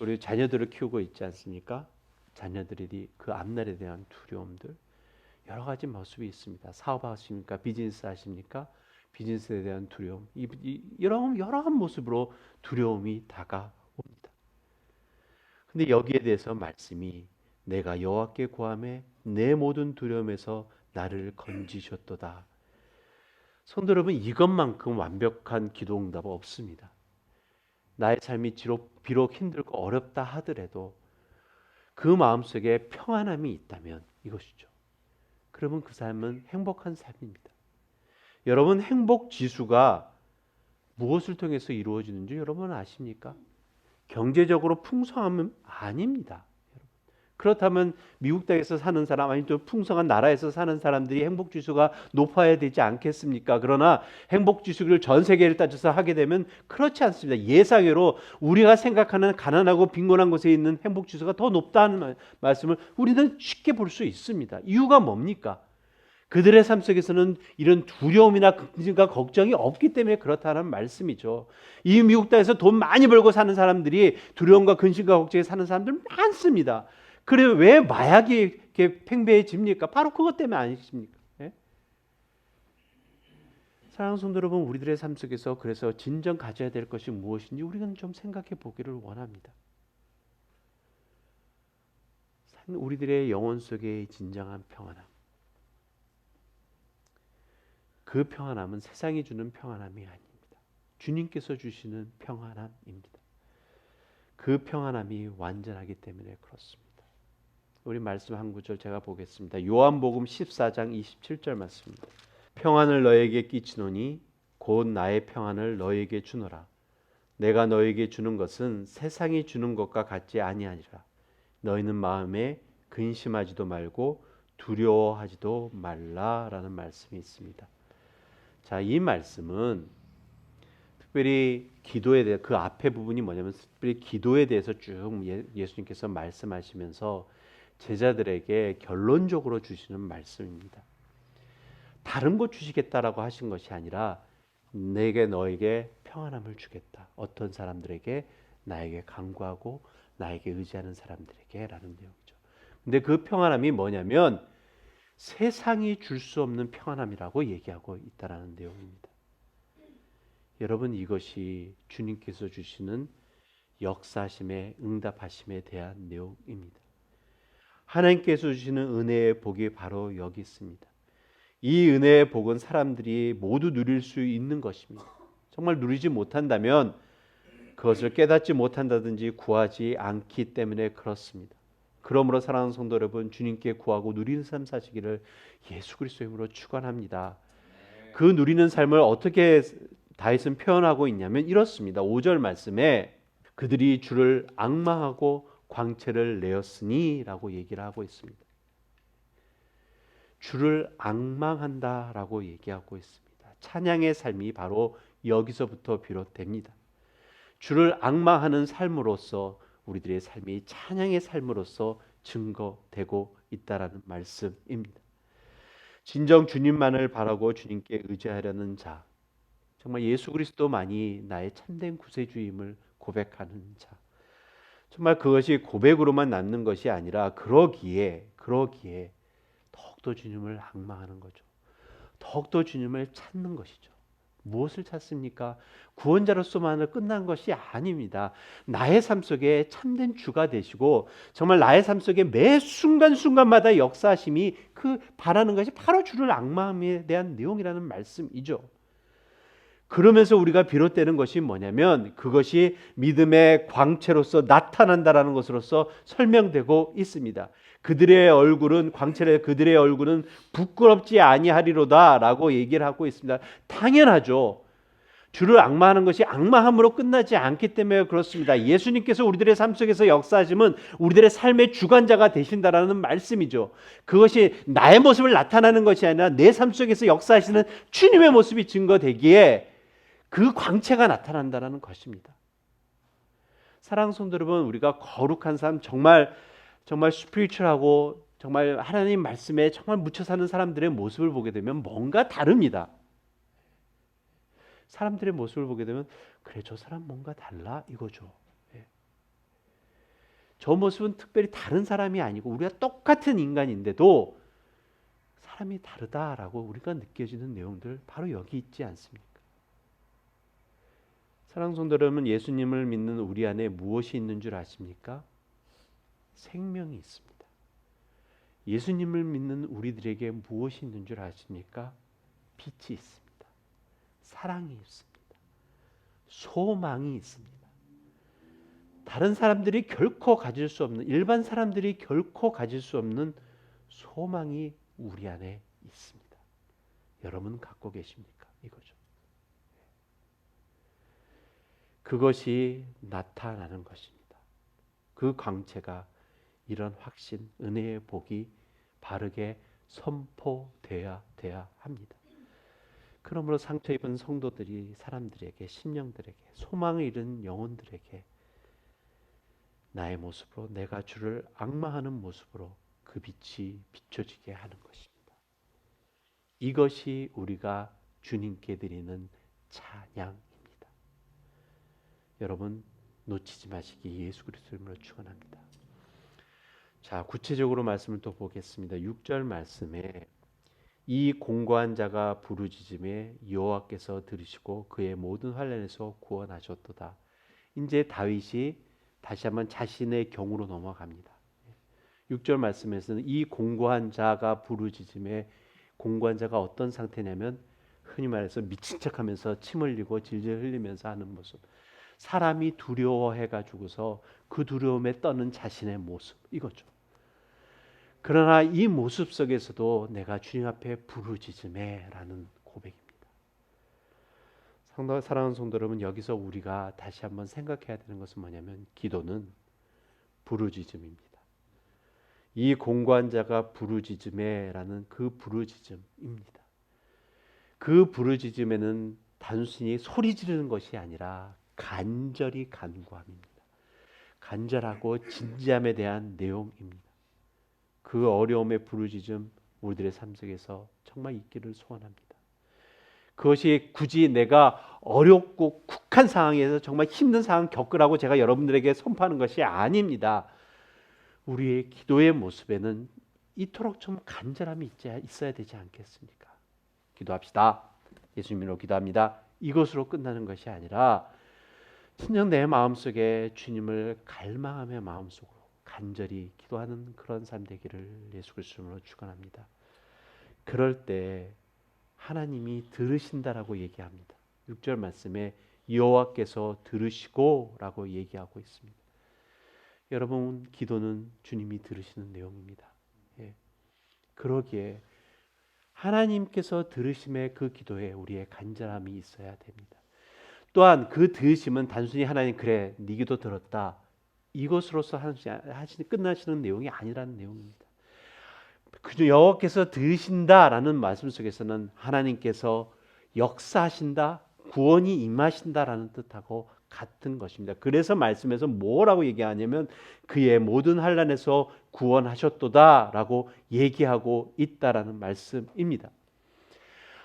우리 자녀들을 키우고 있지 않습니까? 자녀들이 그 앞날에 대한 두려움들 여러 가지 모습이 있습니다. 사업하십니까? 비즈니스 하십니까? 비즈니스에 대한 두려움, 여러한 모습으로 두려움이 다가옵니다. 근데 여기에 대해서 말씀이 내가 여호와께 구하매 내 모든 두려움에서 나를 건지셨도다. 성도 여러분, 이것만큼 완벽한 기도 응답은 없습니다. 나의 삶이 비록 힘들고 어렵다 하더라도 그 마음속에 평안함이 있다면 이것이죠. 그러면 그 삶은 행복한 삶입니다. 여러분, 행복 지수가 무엇을 통해서 이루어지는지 여러분 아십니까? 경제적으로 풍성함은 아닙니다. 그렇다면 미국 땅에서 사는 사람 아니면 또 풍성한 나라에서 사는 사람들이 행복 지수가 높아야 되지 않겠습니까? 그러나 행복 지수를 전 세계를 따져서 하게 되면 그렇지 않습니다. 예상외로 우리가 생각하는 가난하고 빈곤한 곳에 있는 행복 지수가 더 높다는 말씀을 우리는 쉽게 볼 수 있습니다. 이유가 뭡니까? 그들의 삶 속에서는 이런 두려움이나 근심과 걱정이 없기 때문에 그렇다는 말씀이죠. 이 미국 땅에서 돈 많이 벌고 사는 사람들이 두려움과 근심과 걱정에 사는 사람들 많습니다. 그래 왜 마약이 이렇게 팽배해집니까? 바로 그것 때문에 아니십니까? 예? 사랑하는 성도 여러분, 우리들의 삶 속에서 그래서 진정 가져야 될 것이 무엇인지 우리는 좀 생각해 보기를 원합니다. 우리들의 영혼 속의 진정한 평안함, 그 평안함은 세상이 주는 평안함이 아닙니다. 주님께서 주시는 평안함입니다. 그 평안함이 완전하기 때문에 그렇습니다. 우리 말씀 한 구절 제가 보겠습니다. 요한복음 14장 27절 말씀입니다. 평안을 너에게 끼치노니 곧 나의 평안을 너에게 주노라. 내가 너에게 주는 것은 세상이 주는 것과 같지 아니하니라. 너희는 마음에 근심하지도 말고 두려워하지도 말라라는 말씀이 있습니다. 자, 이 말씀은 특별히 기도에 대해 그 앞에 부분이 뭐냐면 특별히 기도에 대해서 쭉 예수님께서 말씀하시면서 제자들에게 결론적으로 주시는 말씀입니다. 다른 것 주시겠다라고 하신 것이 아니라 내게 너에게 평안함을 주겠다. 어떤 사람들에게 나에게 간구하고 나에게 의지하는 사람들에게라는 내용이죠. 근데 그 평안함이 뭐냐면 세상이 줄 수 없는 평안함이라고 얘기하고 있다라는 내용입니다. 여러분, 이것이 주님께서 주시는 역사심에 응답하심에 대한 내용입니다. 하나님께서 주시는 은혜의 복이 바로 여기 있습니다. 이 은혜의 복은 사람들이 모두 누릴 수 있는 것입니다. 정말 누리지 못한다면 그것을 깨닫지 못한다든지 구하지 않기 때문에 그렇습니다. 그러므로 사랑하는 성도 여러분, 주님께 구하고 누리는 삶 사시기를 예수 그리스도의 이름으로 축원합니다. 그 누리는 삶을 어떻게 다윗은 표현하고 있냐면 이렇습니다. 5절 말씀에 그들이 주를 앙망하고 광채를 내었으니 라고 얘기를 하고 있습니다. 주를 앙망한다라고 얘기하고 있습니다. 찬양의 삶이 바로 여기서부터 비롯됩니다. 주를 앙망하는 삶으로서 우리들의 삶이 찬양의 삶으로서 증거되고 있다라는 말씀입니다. 진정 주님만을 바라고 주님께 의지하려는 자, 정말 예수 그리스도만이 나의 참된 구세주임을 고백하는 자, 정말 그것이 고백으로만 남는 것이 아니라 그러기에 더욱더 주님을 앙망하는 거죠. 더욱더 주님을 찾는 것이죠. 무엇을 찾습니까? 구원자로서만을 끝난 것이 아닙니다. 나의 삶 속에 참된 주가 되시고 정말 나의 삶 속에 매 순간순간마다 역사하심이 그 바라는 것이 바로 주를 앙망함에 대한 내용이라는 말씀이죠. 그러면서 우리가 비롯되는 것이 뭐냐면 그것이 믿음의 광채로서 나타난다라는 것으로서 설명되고 있습니다. 그들의 얼굴은 광채로 그들의 얼굴은 부끄럽지 아니하리로다라고 얘기를 하고 있습니다. 당연하죠. 주를 앙망하는 것이 앙망함으로 끝나지 않기 때문에 그렇습니다. 예수님께서 우리들의 삶 속에서 역사하심은 우리들의 삶의 주관자가 되신다라는 말씀이죠. 그것이 나의 모습을 나타나는 것이 아니라 내 삶 속에서 역사하시는 주님의 모습이 증거되기에 그 광채가 나타난다는 것입니다. 사랑하는 성도 여러분, 우리가 거룩한 삶, 정말 스피리추얼하고 정말 하나님 말씀에 정말 묻혀 사는 사람들의 모습을 보게 되면 뭔가 다릅니다. 사람들의 모습을 보게 되면 그래, 저 사람 뭔가 달라 이거죠. 저 모습은 특별히 다른 사람이 아니고 우리가 똑같은 인간인데도 사람이 다르다라고 우리가 느껴지는 내용들 바로 여기 있지 않습니까? 사랑하는 성도 여러분, 예수님을 믿는 우리 안에 무엇이 있는 줄 아십니까? 생명이 있습니다. 예수님을 믿는 우리들에게 무엇이 있는 줄 아십니까? 빛이 있습니다. 사랑이 있습니다. 소망이 있습니다. 다른 사람들이 결코 가질 수 없는, 일반 사람들이 결코 가질 수 없는 소망이 우리 안에 있습니다. 여러분 갖고 계십니까? 이거죠. 그것이 나타나는 것입니다. 그 광채가 이런 확신, 은혜의 복이 바르게 선포돼야 합니다. 그러므로 상처 입은 성도들이 사람들에게, 심령들에게, 소망을 잃은 영혼들에게 나의 모습으로, 내가 주를 앙망하는 모습으로 그 빛이 비춰지게 하는 것입니다. 이것이 우리가 주님께 드리는 찬양입니다. 여러분 놓치지 마시기 예수 그리스도의 이름으로 축원합니다. 자, 구체적으로 말씀을 또 보겠습니다. 6절 말씀에 이 공고한 자가 부르짖음에 여호와께서 들으시고 그의 모든 환난에서 구원하셨도다. 이제 다윗이 다시 한번 자신의 경우로 넘어갑니다. 6절 말씀에서는 이 공고한 자가 부르짖음에, 공고한 자가 어떤 상태냐면 흔히 말해서 미친 척하면서 침 흘리고 질질 흘리면서 하는 모습, 사람이 두려워해가지고서 그 두려움에 떠는 자신의 모습, 이거죠. 그러나 이 모습 속에서도 내가 주님 앞에 부르짖음에 라는 고백입니다. 사랑하는 성도 여러분, 여기서 우리가 다시 한번 생각해야 되는 것은 뭐냐면 기도는 부르짖음입니다. 이 공고한 자가 부르짖음에라는 그 부르짖음입니다. 그 부르짖음에는 단순히 소리 지르는 것이 아니라 간절히 간구함입니다. 간절하고 진지함에 대한 내용입니다. 그 어려움의 부르짖음 우리들의 삶 속에서 정말 있기를 소원합니다. 그것이 굳이 내가 어렵고 국한 상황에서 정말 힘든 상황 겪으라고 제가 여러분들에게 선포하는 것이 아닙니다. 우리의 기도의 모습에는 이토록 좀 간절함이 있어야 되지 않겠습니까? 기도합시다. 예수님으로 기도합니다. 이것으로 끝나는 것이 아니라 진정 내 마음속에 주님을 갈망하며 마음속으로 간절히 기도하는 그런 삶 되기를 예수 그리스도로 축원합니다. 그럴 때 하나님이 들으신다라고 얘기합니다. 6절 말씀에 여호와께서 들으시고라고 얘기하고 있습니다. 여러분, 기도는 주님이 들으시는 내용입니다. 예. 그러기에 하나님께서 들으심의 그 기도에 우리의 간절함이 있어야 됩니다. 또한 그 들으심은 단순히 하나님 그래 네 기도 들었다 이것으로서 끝나시는 내용이 아니라는 내용입니다. 그저 여호와께서 들으신다라는 말씀 속에서는 하나님께서 역사하신다, 구원이 임하신다라는 뜻하고 같은 것입니다. 그래서 말씀에서 뭐라고 얘기하냐면 그의 모든 환난에서 구원하셨도다라고 얘기하고 있다라는 말씀입니다.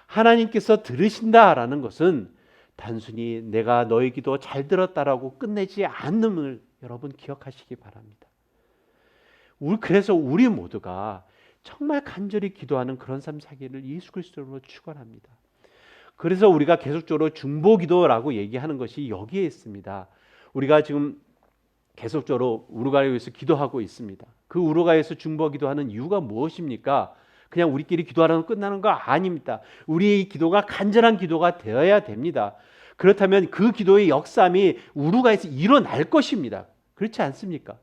하나님께서 들으신다라는 것은 단순히 내가 너의 기도 잘 들었다라고 끝내지 않음을 여러분 기억하시기 바랍니다. 그래서 우리 모두가 정말 간절히 기도하는 그런 삶 살기를 예수 그리스도로 축원합니다. 그래서 우리가 계속적으로 중보기도라고 얘기하는 것이 여기에 있습니다. 우리가 지금 계속적으로 우루과이에 위해서 기도하고 있습니다. 그 우루과이에서 중보기도하는 이유가 무엇입니까? 그냥 우리끼리 기도하라고 끝나는 거 아닙니다. 우리의 기도가 간절한 기도가 되어야 됩니다. 그렇다면 그 기도의 역사함이 우루과이에서 일어날 것입니다. 그렇지 않습니까?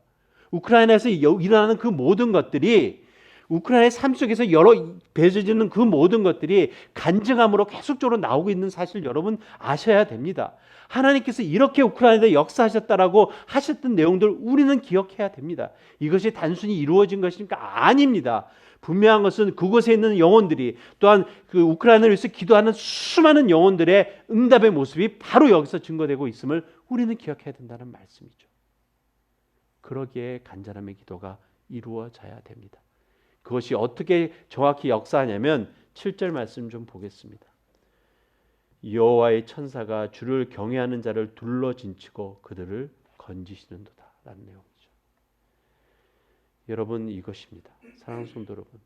우크라이나에서 일어나는 그 모든 것들이 우크라이나의 삶 속에서 여러 빚어지는 그 모든 것들이 간증함으로 계속적으로 나오고 있는 사실 여러분 아셔야 됩니다. 하나님께서 이렇게 우크라이나에 역사하셨다라고 하셨던 내용들 우리는 기억해야 됩니다. 이것이 단순히 이루어진 것입니까? 아닙니다. 분명한 것은 그곳에 있는 영혼들이 또한 그 우크라이나를 위해서 기도하는 수많은 영혼들의 응답의 모습이 바로 여기서 증거되고 있음을 우리는 기억해야 된다는 말씀이죠. 그러기에 간절함의 기도가 이루어져야 됩니다. 그것이 어떻게 정확히 역사하냐면 7절 말씀 좀 보겠습니다. 여호와의 천사가 주를 경외하는 자를 둘러진치고 그들을 건지시는도다 라는 내용이죠. 여러분, 이것입니다. 사랑하는 성도 여러분,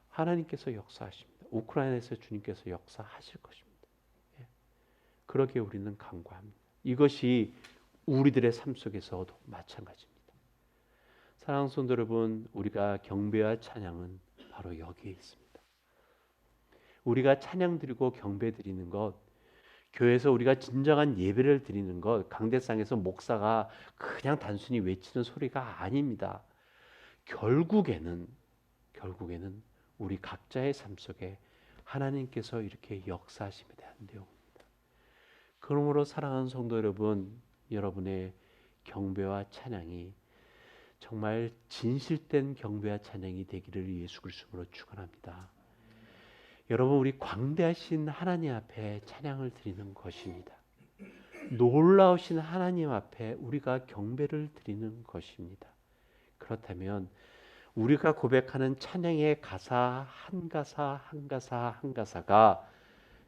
하나님께서 역사하십니다. 우크라이나에서 주님께서 역사하실 것입니다. 예. 그러기에 우리는 간구합니다. 이것이 우리들의 삶 속에서도 마찬가지입니다. 사랑하는 성도 여러분, 우리가 경배와 찬양은 바로 여기에 있습니다. 우리가 찬양 드리고 경배 드리는 것, 교회에서 우리가 진정한 예배를 드리는 것, 강대상에서 목사가 그냥 단순히 외치는 소리가 아닙니다. 결국에는 우리 각자의 삶 속에 하나님께서 이렇게 역사하심에 대한 내용입니다. 그러므로 사랑하는 성도 여러분, 여러분의 경배와 찬양이 정말 진실된 경배와 찬양이 되기를 예수 그리스도로 축원합니다. 여러분, 우리 광대하신 하나님 앞에 찬양을 드리는 것입니다. 놀라우신 하나님 앞에 우리가 경배를 드리는 것입니다. 그렇다면 우리가 고백하는 찬양의 가사 한 가사 한 가사 한 가사가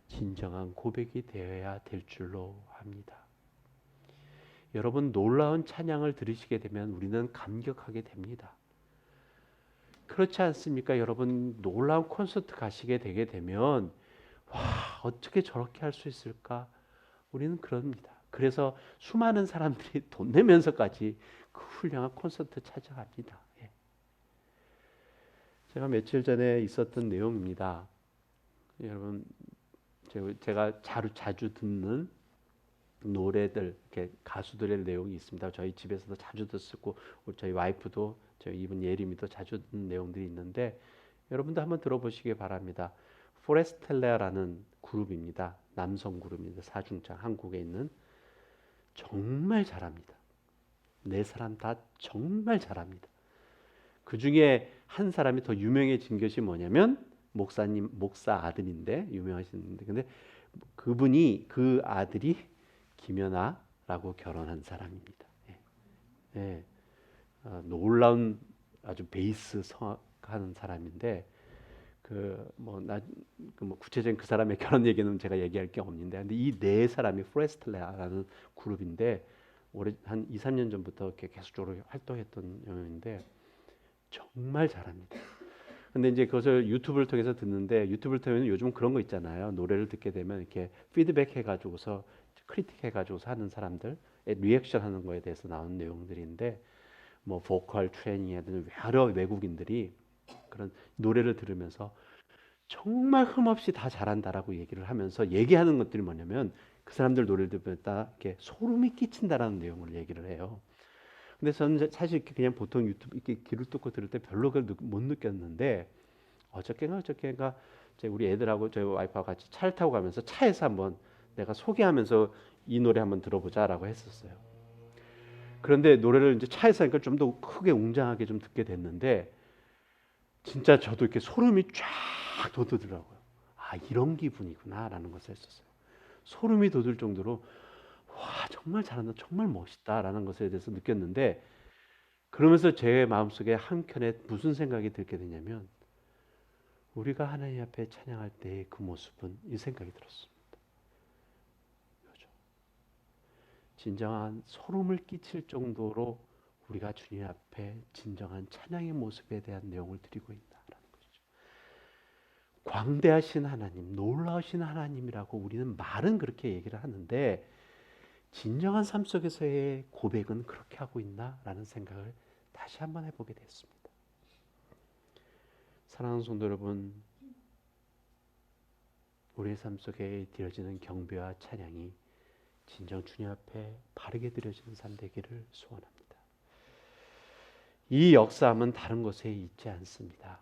진정한 고백이 되어야 될 줄로 압니다. 여러분, 놀라운 찬양을 들으시게 되면 우리는 감격하게 됩니다. 그렇지 않습니까? 여러분, 놀라운 콘서트 가시게 되게 되면 와, 어떻게 저렇게 할 수 있을까? 우리는 그럽니다. 그래서 수많은 사람들이 돈 내면서까지 그 훌륭한 콘서트 찾아갑니다. 예. 제가 며칠 전에 있었던 내용입니다. 여러분, 제가 자주 듣는 노래들, 이렇게 가수들의 내용이 있습니다. 저희 집에서도 자주 듣고 저희 와이프도 저희 이분 예림이도 자주 듣는 내용들이 있는데 여러분도 한번 들어보시기 바랍니다. 포레스텔라라는 그룹입니다. 남성 그룹입니다. 사중창 한국에 있는 정말 잘합니다. 네 사람 다 정말 잘합니다. 그 중에 한 사람이 더 유명해진 것이 뭐냐면 목사 아들인데 유명하신데 근데 그분이 그 아들이 김연아라고 결혼한 사람입니다. 예. 예. 놀라운 아주 베이스 성악하는 사람인데 뭐 구체적인 그 사람의 결혼 얘기는 제가 얘기할 게 없는데 근데 이 네 사람이 프레스텔라라는 그룹인데 올해 한 2, 3년 전부터 이렇게 계속적으로 활동했던 영역인데 정말 잘합니다. 근데 이제 그것을 유튜브를 통해서 듣는데 유튜브를 통해서 요즘 그런 거 있잖아요. 노래를 듣게 되면 이렇게 피드백 해가지고서 크리틱 해가지고서 하는 사람들 리액션 하는 거에 대해서 나오는 내용들인데 뭐 보컬 트레이닝이라든지 여러 외국인들이 그런 노래를 들으면서 정말 흠없이 다 잘한다라고 얘기를 하면서 얘기하는 것들이 뭐냐면 그 사람들 노래를 들으면 이렇게 소름이 끼친다라는 내용을 얘기를 해요. 근데 저는 사실 이렇게 그냥 보통 유튜브 이렇게 귀를 뚫고 들을 때 별로 그걸 못 느꼈는데 어저께인가 우리 애들하고 저희 와이프하고 같이 차를 타고 가면서 차에서 한번 내가 소개하면서 이 노래 한번 들어보자라고 했었어요. 그런데 노래를 이제 차에서 하니까 좀 더 크게 웅장하게 좀 듣게 됐는데 진짜 저도 이렇게 소름이 쫙 돋더라고요. 아, 이런 기분이구나라는 것을 했었어요. 소름이 돋을 정도로 와, 정말 잘한다, 정말 멋있다라는 것에 대해서 느꼈는데 그러면서 제 마음속에 한켠에 무슨 생각이 들게 되냐면 우리가 하나님 앞에 찬양할 때의 그 모습은 이 생각이 들었습니다. 그죠? 진정한 소름을 끼칠 정도로 우리가 주님 앞에 진정한 찬양의 모습에 대한 내용을 드리고 있다라는 것이죠. 광대하신 하나님, 놀라우신 하나님이라고 우리는 말은 그렇게 얘기를 하는데 진정한 삶 속에서의 고백은 그렇게 하고 있나라는 생각을 다시 한번 해보게 됐습니다. 사랑하는 성도 여러분, 우리의 삶 속에 드려지는 경배와 찬양이 진정 주님 앞에 바르게 드려지는 삶 되기를 소원합니다. 이 역사함은 다른 것에 있지 않습니다.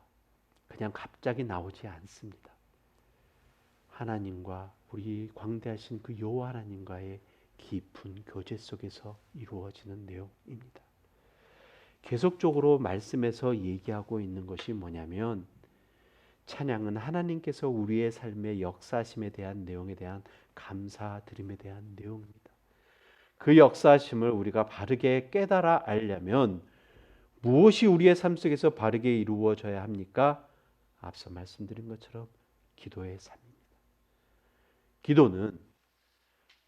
그냥 갑자기 나오지 않습니다. 하나님과 우리 광대하신 그 여호와 하나님과의 깊은 교제 속에서 이루어지는 내용입니다. 계속적으로 말씀에서 얘기하고 있는 것이 뭐냐면 찬양은 하나님께서 우리의 삶의 역사심에 대한 내용에 대한 감사드림에 대한 내용입니다. 그 역사심을 우리가 바르게 깨달아 알려면 무엇이 우리의 삶 속에서 바르게 이루어져야 합니까? 앞서 말씀드린 것처럼 기도의 삶입니다. 기도는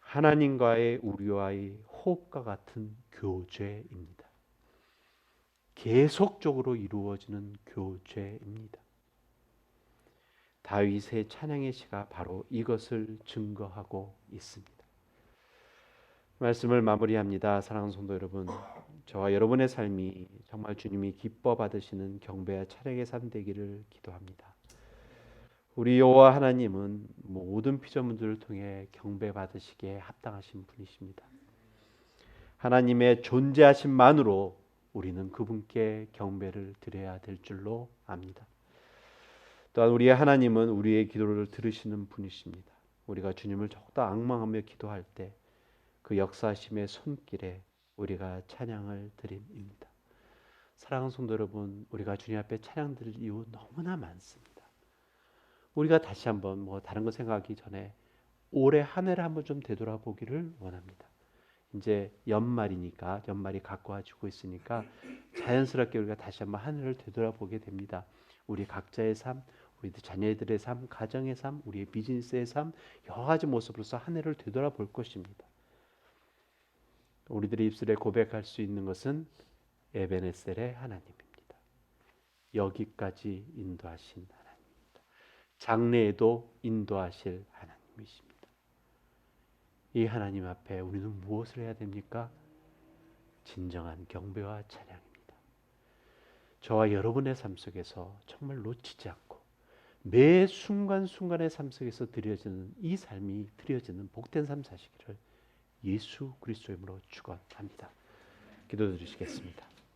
하나님과의 우리와의 호흡과 같은 교제입니다. 계속적으로 이루어지는 교제입니다. 다윗의 찬양의 시가 바로 이것을 증거하고 있습니다. 말씀을 마무리합니다. 사랑하는 성도 여러분, 저와 여러분의 삶이 정말 주님이 기뻐 받으시는 경배와 찬양의 삶 되기를 기도합니다. 우리 여호와 하나님은 모든 피조물들을 통해 경배 받으시기에 합당하신 분이십니다. 하나님의 존재하심만으로 우리는 그분께 경배를 드려야 될 줄로 압니다. 또한 우리의 하나님은 우리의 기도를 들으시는 분이십니다. 우리가 주님을 더욱더 앙망하며 기도할 때 그 역사하심의 손길에 우리가 찬양을 드립니다. 사랑하는 성도 여러분, 우리가 주님 앞에 찬양 드릴 이유 너무나 많습니다. 우리가 다시 한번 다른 거 생각하기 전에 올해 한 해를 한번 좀 되돌아보기를 원합니다. 이제 연말이니까 연말이 가까워지고 있으니까 자연스럽게 우리가 다시 한번 한 해를 되돌아보게 됩니다. 우리 각자의 삶, 우리 자녀들의 삶, 가정의 삶, 우리의 비즈니스의 삶, 여러 가지 모습으로서 한 해를 되돌아볼 것입니다. 우리들의 입술에 고백할 수 있는 것은 에베네셀의 하나님입니다. 여기까지 인도하신 하나님입니다. 장래에도 인도하실 하나님이십니다. 이 하나님 앞에 우리는 무엇을 해야 됩니까? 진정한 경배와 찬양입니다. 저와 여러분의 삶 속에서 정말 놓치지 않고 매 순간순간의 삶 속에서 드려지는 이 삶이 드려지는 복된 삶 사시기를 예수 그리스도의 이름으로 축원합니다. 기도드리시겠습니다.